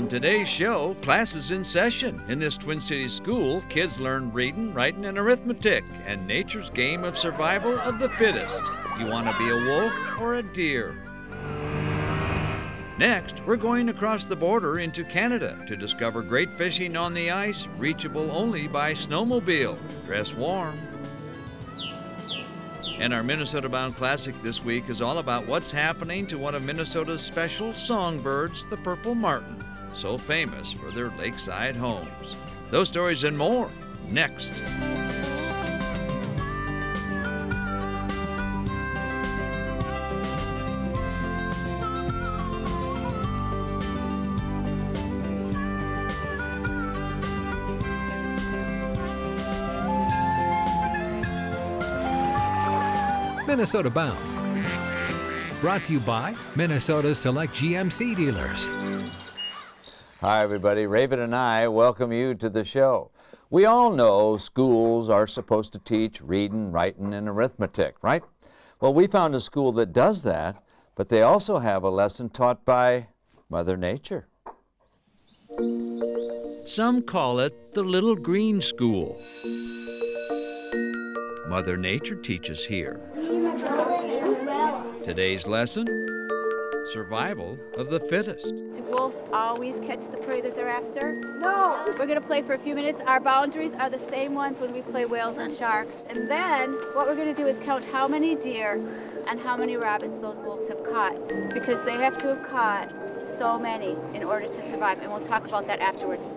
On today's show, class is in session. In this Twin Cities school, kids learn reading, writing, and arithmetic, and nature's game of survival of the fittest. You want to be a wolf or a deer? Next, we're going across the border into Canada to discover great fishing on the ice, reachable only by snowmobile. Dress warm. And our Minnesota-bound classic this week is all about what's happening to one of Minnesota's special songbirds, the purple martin, so famous for their lakeside homes. Those stories and more, next. Minnesota Bound. Brought to you by Minnesota's select GMC dealers. Hi everybody, Raven and I welcome you to the show. We all know schools are supposed to teach reading, writing, and arithmetic, right? Well, we found a school that does that, but they also have a lesson taught by Mother Nature. Some call it the Little Green School. Mother Nature teaches here. Today's lesson, survival of the fittest. Do wolves always catch the prey that they're after? No. We're going to play for a few minutes. Our boundaries are the same ones when we play whales and sharks. And then what we're going to do is count how many deer and how many rabbits those wolves have caught, because they have to have caught so many in order to survive. And we'll talk about that afterwards.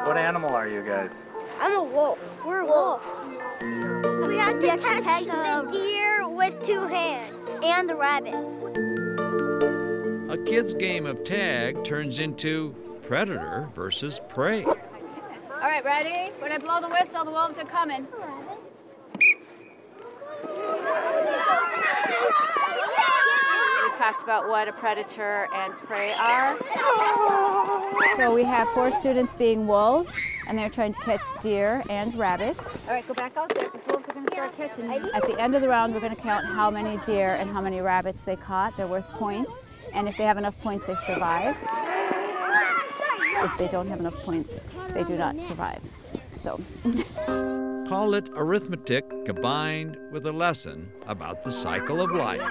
What animal are you guys? I'm a wolf. We're wolves. We have to catch the deer with 2 hands and the rabbits. A kid's game of tag turns into predator versus prey. All right, ready? When I blow the whistle, the wolves are coming. We talked about what a predator and prey are. So we have 4 students being wolves, and they're trying to catch deer and rabbits. All right, go back out there, because wolves are going to start catching. At the end of the round, we're going to count how many deer and how many rabbits they caught. They're worth points, and if they have enough points, they survived. If they don't have enough points, they do not survive. So. Call it arithmetic combined with a lesson about the cycle of life.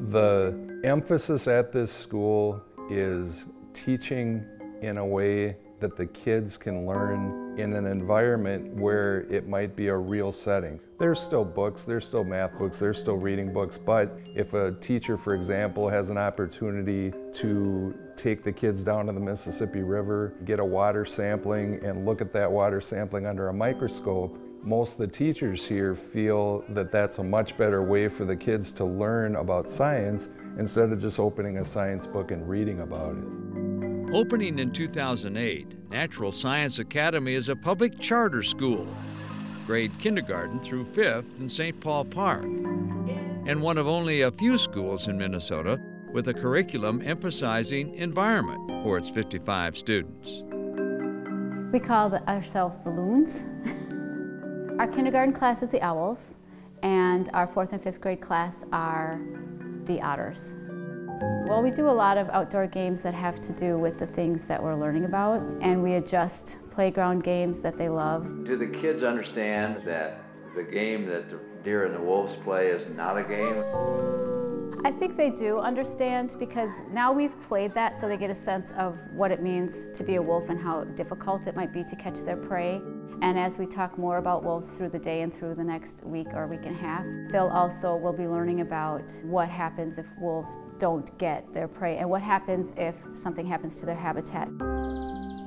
The emphasis at this school is teaching in a way that the kids can learn in an environment where it might be a real setting. There's still books, there's still math books, there's still reading books, but if a teacher, for example, has an opportunity to take the kids down to the Mississippi River, get a water sampling, and look at that water sampling under a microscope, most of the teachers here feel that that's a much better way for the kids to learn about science instead of just opening a science book and reading about it. Opening in 2008, Natural Science Academy is a public charter school, grade kindergarten through 5th in St. Paul Park, and one of only a few schools in Minnesota with a curriculum emphasizing environment for its 55 students. We call ourselves the Loons. Our kindergarten class is the Owls, and our 4th and 5th grade class are the Otters. Well, we do a lot of outdoor games that have to do with the things that we're learning about, and we adjust playground games that they love. Do the kids understand that the game that the deer and the wolves play is not a game? I think they do understand, because now we've played that, so they get a sense of what it means to be a wolf and how difficult it might be to catch their prey. And as we talk more about wolves through the day and through the next week or week and a half, we'll be learning about what happens if wolves don't get their prey and what happens if something happens to their habitat.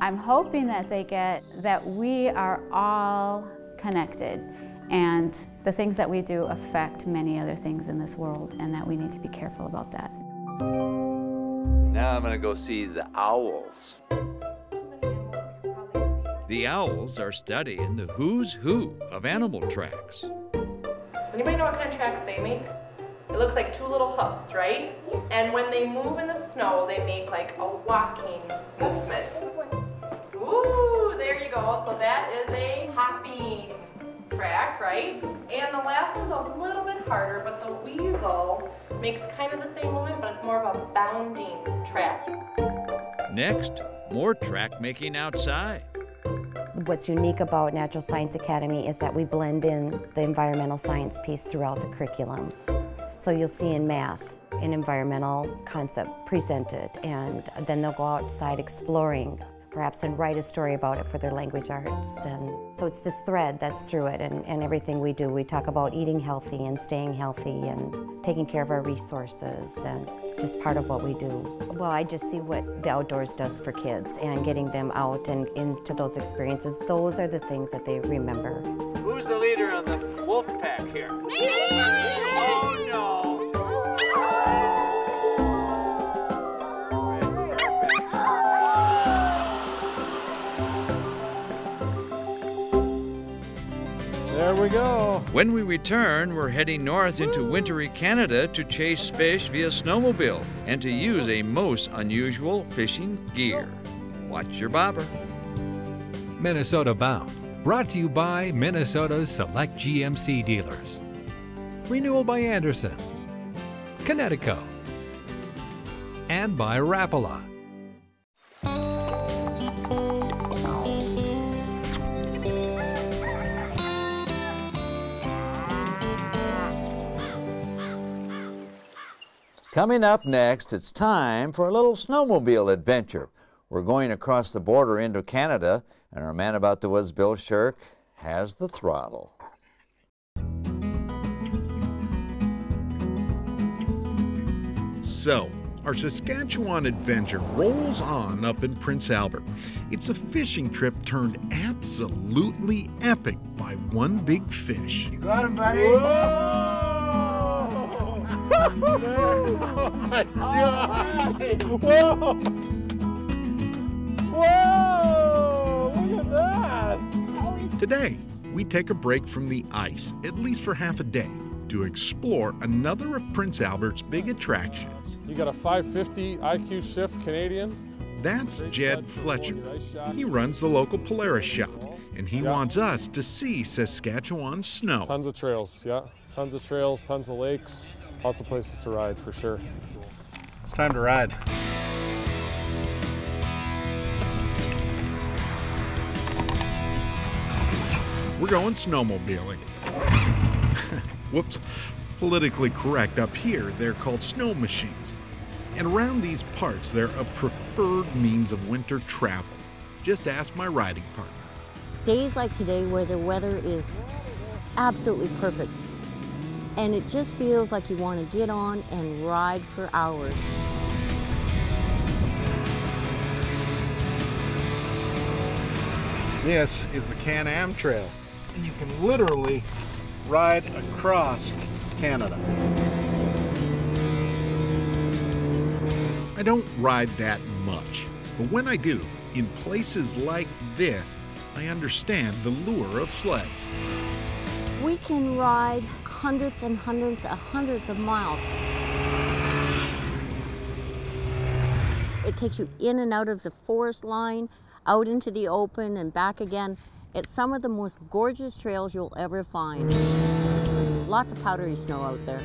I'm hoping that they get that we are all connected, and the things that we do affect many other things in this world, and that we need to be careful about that. Now I'm going to go see the owls. The owls are studying the who's who of animal tracks. Does anybody know what kind of tracks they make? It looks like 2 little hoofs, right? And when they move in the snow, they make like a walking movement. Ooh, there you go. So that is a hopping track, right? And the last one's a little bit harder, but the weasel makes kind of the same movement, but it's more of a bounding track. Next, more track making outside. What's unique about Natural Science Academy is that we blend in the environmental science piece throughout the curriculum. So you'll see in math an environmental concept presented, and then they'll go outside exploring, perhaps, and write a story about it for their language arts. And so it's this thread that's through it, and everything we do. We talk about eating healthy and staying healthy and taking care of our resources, and it's just part of what we do. Well, I just see what the outdoors does for kids and getting them out and into those experiences. Those are the things that they remember. Who's the leader of the wolf pack here? Oh, no! There we go. When we return, we're heading north into wintry Canada to chase fish via snowmobile and to use a most unusual fishing gear. Watch your bobber. Minnesota Bound, brought to you by Minnesota's select GMC dealers. Renewal by Anderson, Connecticut, and by Rapala. Coming up next, it's time for a little snowmobile adventure. We're going across the border into Canada, and our man about the woods, Bill Shirk, has the throttle. So, our Saskatchewan adventure rolls on up in Prince Albert. It's a fishing trip turned absolutely epic by one big fish. You got him, buddy. Whoa! Oh my God! Whoa! Whoa! Look at that! Today, we take a break from the ice, at least for half a day, to explore another of Prince Albert's big attractions. You got a 550 IQ shift Canadian? That's Jed Fletcher. He runs the local Polaris shop, and he wants us to see Saskatchewan snow. Tons of trails, yeah. Tons of trails, tons of lakes, lots of places to ride for sure. It's time to ride. We're going snowmobiling. Whoops. Politically correct up here, they're called snow machines. And around these parts, they're a preferred means of winter travel. Just ask my riding partner. Days like today where the weather is absolutely perfect, and it just feels like you want to get on and ride for hours. This is the Can-Am Trail, and you can literally ride across Canada. I don't ride that much, but when I do, in places like this, I understand the lure of sleds. We can ride hundreds and hundreds and hundreds of miles. It takes you in and out of the forest line, out into the open and back again. It's some of the most gorgeous trails you'll ever find. Lots of powdery snow out there.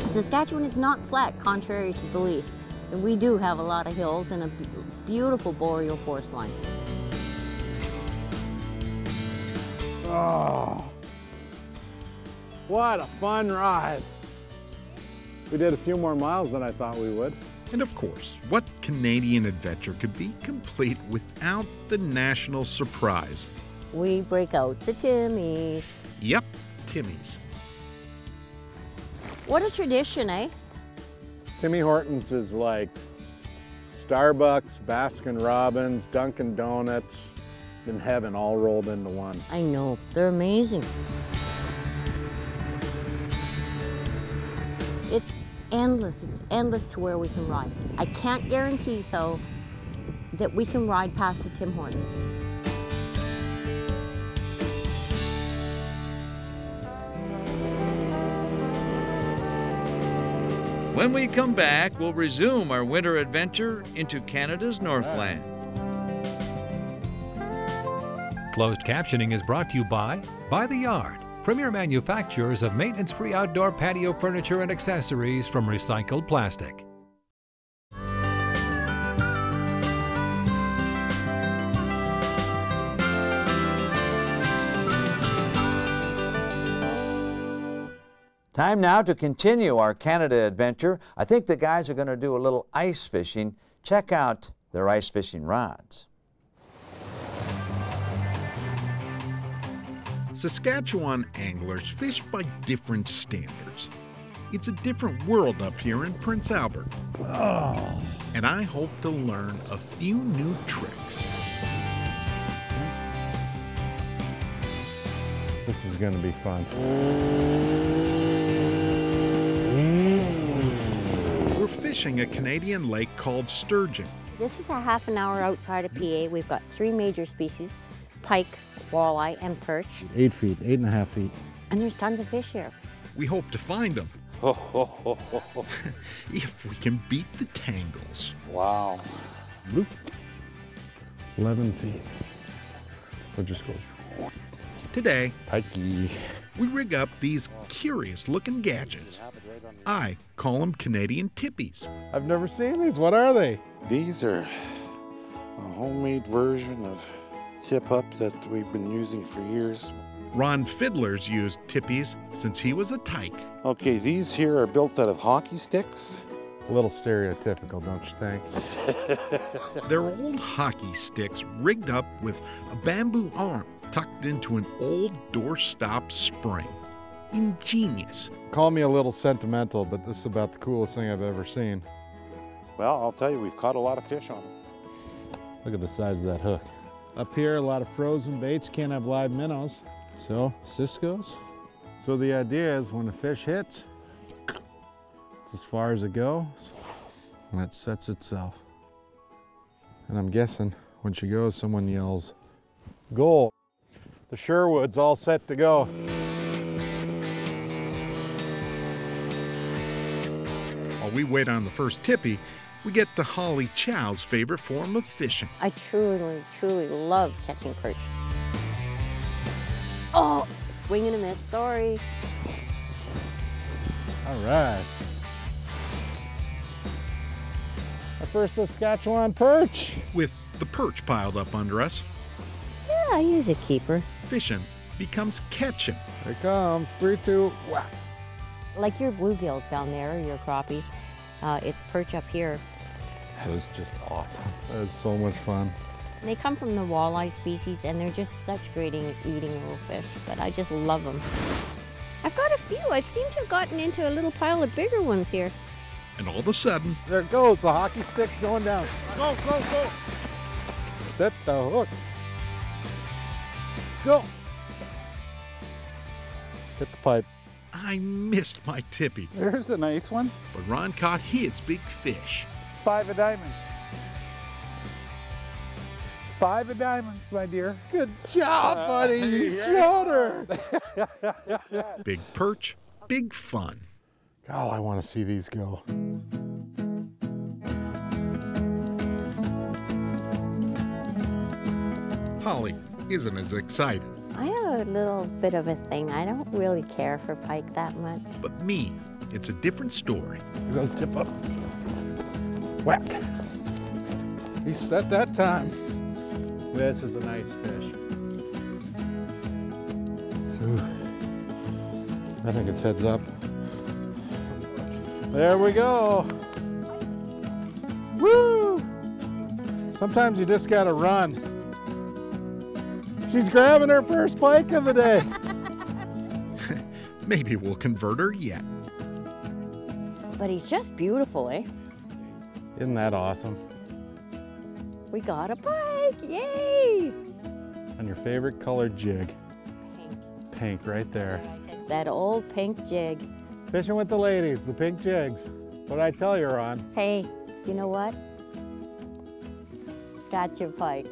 Saskatchewan is not flat, contrary to belief. And we do have a lot of hills and a beautiful boreal forest line. Oh, what a fun ride. We did a few more miles than I thought we would. And of course, what Canadian adventure could be complete without the national surprise? We break out the Timmies. Yep, Timmies. What a tradition, eh? Timmy Hortons is like Starbucks, Baskin Robbins, Dunkin' Donuts, in heaven all rolled into one. I know, they're amazing. It's endless to where we can ride. I can't guarantee, though, that we can ride past the Tim Hortons. When we come back, we'll resume our winter adventure into Canada's Northland. Closed captioning is brought to you by the Yard, premier manufacturers of maintenance-free outdoor patio furniture and accessories from recycled plastic. Time now to continue our Canada adventure. I think the guys are going to do a little ice fishing. Check out their ice fishing rods. Saskatchewan anglers fish by different standards. It's a different world up here in Prince Albert. Oh. And I hope to learn a few new tricks. This is going to be fun. We're fishing a Canadian lake called Sturgeon. This is a half an hour outside of PA. We've got 3 major species: pike, walleye, and perch. 8 feet, 8.5 feet. And there's tons of fish here. We hope to find them. If we can beat the tangles. Wow. Bloop. 11 feet. It just goes. Today, pikey, we rig up these curious-looking gadgets. I call them Canadian tippies. I've never seen these. What are they? These are a homemade version of tip-up that we've been using for years. Ron Fiddler's used tippies since he was a tyke. Okay, these here are built out of hockey sticks. A little stereotypical, don't you think? They're old hockey sticks rigged up with a bamboo arm tucked into an old doorstop spring. Ingenious. Call me a little sentimental, but this is about the coolest thing I've ever seen. Well, I'll tell you, we've caught a lot of fish on them. Look at the size of that hook. Up here, a lot of frozen baits, can't have live minnows. So, Cisco's. So the idea is when a fish hits, it's as far as it goes, and it sets itself. And I'm guessing when she goes, someone yells, "Goal." The Sherwood's all set to go. While we wait on the first tippy, we get to Holly Chow's favorite form of fishing. I truly, truly love catching perch. Oh, swing and a miss, sorry. All right. Our first Saskatchewan perch. With the perch piled up under us, Yeah, he's a keeper. fishing becomes catching. Here it comes, 3, 2, whack. Like your bluegills down there, your crappies, it's perch up here. That was just awesome. That was so much fun. They come from the walleye species, and they're just such great eating little fish, but I just love them. I've got a few. I've seemed to have gotten into a little pile of bigger ones here. And all of a sudden, there it goes, the hockey stick's going down. Go, go, go. Set the hook. Go. Hit the pipe. I missed my tippy. There's a nice one. But Ron caught his big fish. 5 of diamonds. 5 of diamonds, my dear. Good job, buddy. You got her. Big perch, big fun. Oh, I want to see these go. Holly isn't as excited. I have a little bit of a thing. I don't really care for pike that much. But me, it's a different story. Here goes tip up. Whack. He set that time. This is a nice fish. Ooh. I think it's heads up. There we go. Woo! Sometimes you just gotta run. She's grabbing her first pike of the day. Maybe we'll convert her yet. But he's just beautiful, eh? Isn't that awesome? We got a pike, yay! And your favorite colored jig? Pink. Pink, right there. That old pink jig. Fishing with the ladies, the pink jigs. What'd I tell you, Ron? Hey, you know what? Got your pike.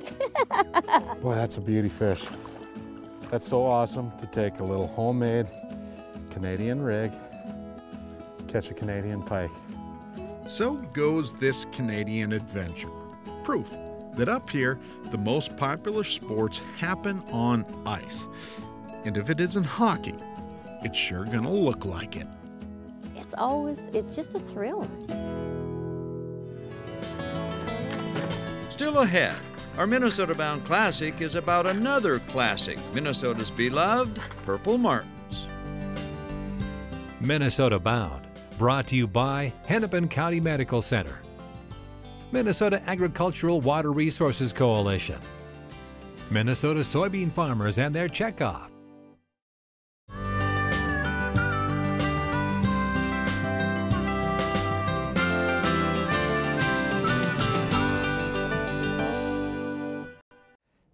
Boy, that's a beauty fish. That's so awesome to take a little homemade Canadian rig, catch a Canadian pike. So goes this Canadian adventure. Proof that up here, the most popular sports happen on ice. And if it isn't hockey, it's sure gonna look like it. It's just a thrill. Still ahead, our Minnesota Bound Classic is about another classic, Minnesota's beloved Purple Martins. Minnesota Bound, brought to you by Hennepin County Medical Center, Minnesota Agricultural Water Resources Coalition, Minnesota soybean farmers and their checkoff,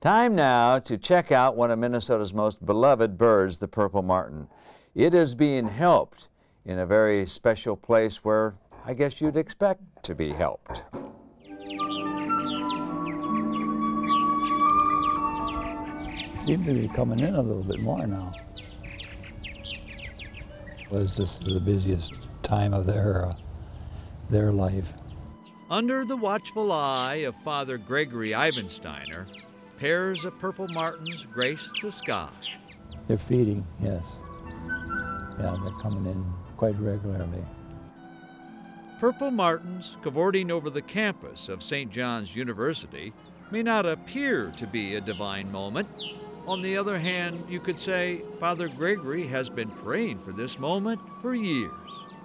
Time now to check out one of Minnesota's most beloved birds, the purple martin. It is being helped in a very special place where I guess you'd expect to be helped. Seem to be coming in a little bit more now. This is the busiest time of their life. Under the watchful eye of Father Gregory Ivensteiner, pairs of purple martins grace the sky. They're feeding, yes. Yeah, they're coming in quite regularly. Purple martins cavorting over the campus of St. John's University may not appear to be a divine moment. On the other hand, you could say Father Gregory has been praying for this moment for years.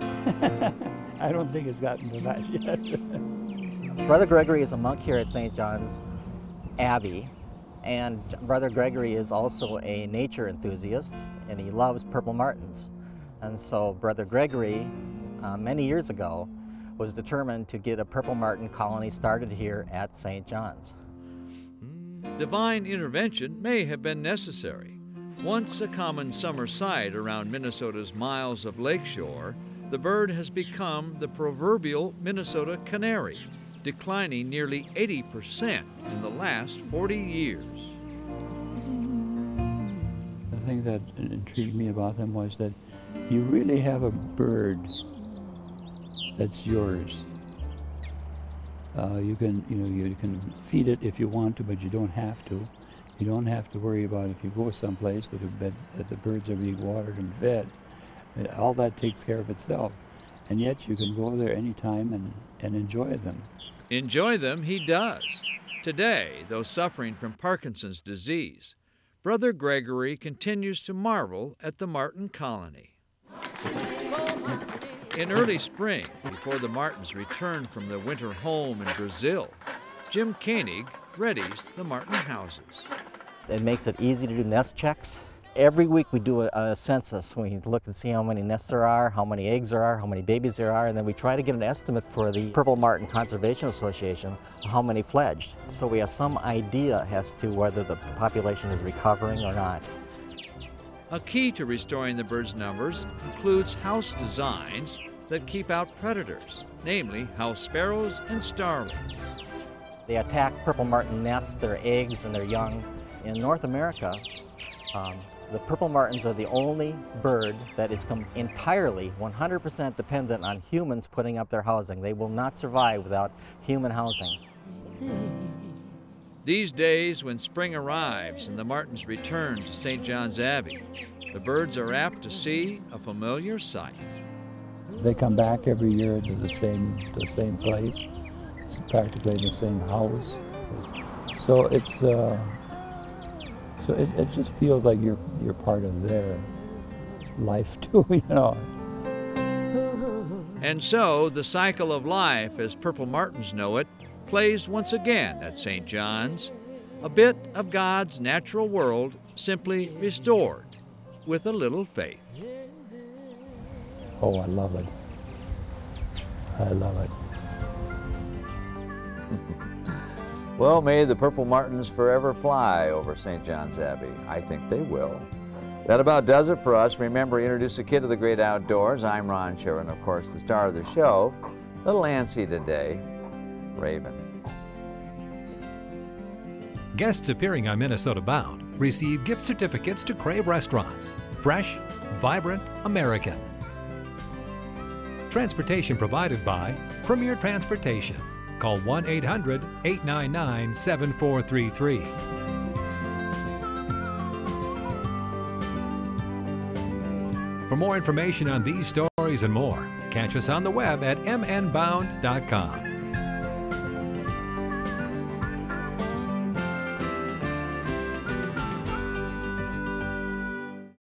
I don't think it's gotten to that yet. Brother Gregory is a monk here at St. John's Abbey, and Brother Gregory is also a nature enthusiast, and he loves purple martins. And so Brother Gregory, many years ago, was determined to get a purple martin colony started here at St. John's. Divine intervention may have been necessary. Once a common summer sight around Minnesota's miles of lakeshore, the bird has become the proverbial Minnesota canary, declining nearly 80% in the last 40 years. The thing that intrigued me about them was that you really have a bird that's yours. You can feed it if you want to, but you don't have to. You don't have to worry about if you go someplace that the birds are being watered and fed. All that takes care of itself. And yet you can go there anytime and enjoy them. Enjoy them he does. Today, though suffering from Parkinson's disease, Brother Gregory continues to marvel at the martin colony. In early spring, before the martins return from their winter home in Brazil, Jim Koenig readies the martin houses. It makes it easy to do nest checks. Every week we do a census. We look and see how many nests there are, how many eggs there are, how many babies there are, and then we try to get an estimate for the Purple Martin Conservation Association of how many fledged. So we have some idea as to whether the population is recovering or not. A key to restoring the birds' numbers includes house designs that keep out predators, namely house sparrows and starlings. They attack purple martin nests, their eggs, and their young. In North America, the purple martins are the only bird that is entirely 100% dependent on humans putting up their housing. They will not survive without human housing. These days, when spring arrives and the martins return to St. John's Abbey, the birds are apt to see a familiar sight. They come back every year to the same place. It's practically the same house. So it just feels like you're part of their life too, you know. And so the cycle of life, as purple martins know it, plays once again at St. John's, a bit of God's natural world simply restored with a little faith. Oh, I love it. I love it. Well, may the purple martins forever fly over St. John's Abbey. I think they will. That about does it for us. Remember, introduce a kid to the great outdoors. I'm Ron Sherrill, and of course, the star of the show, little Antsy today, Raven. Guests appearing on Minnesota Bound receive gift certificates to Crave Restaurants. Fresh, vibrant, American. Transportation provided by Premier Transportation. Call 1-800-899-7433. For more information on these stories and more, catch us on the web at mnbound.com.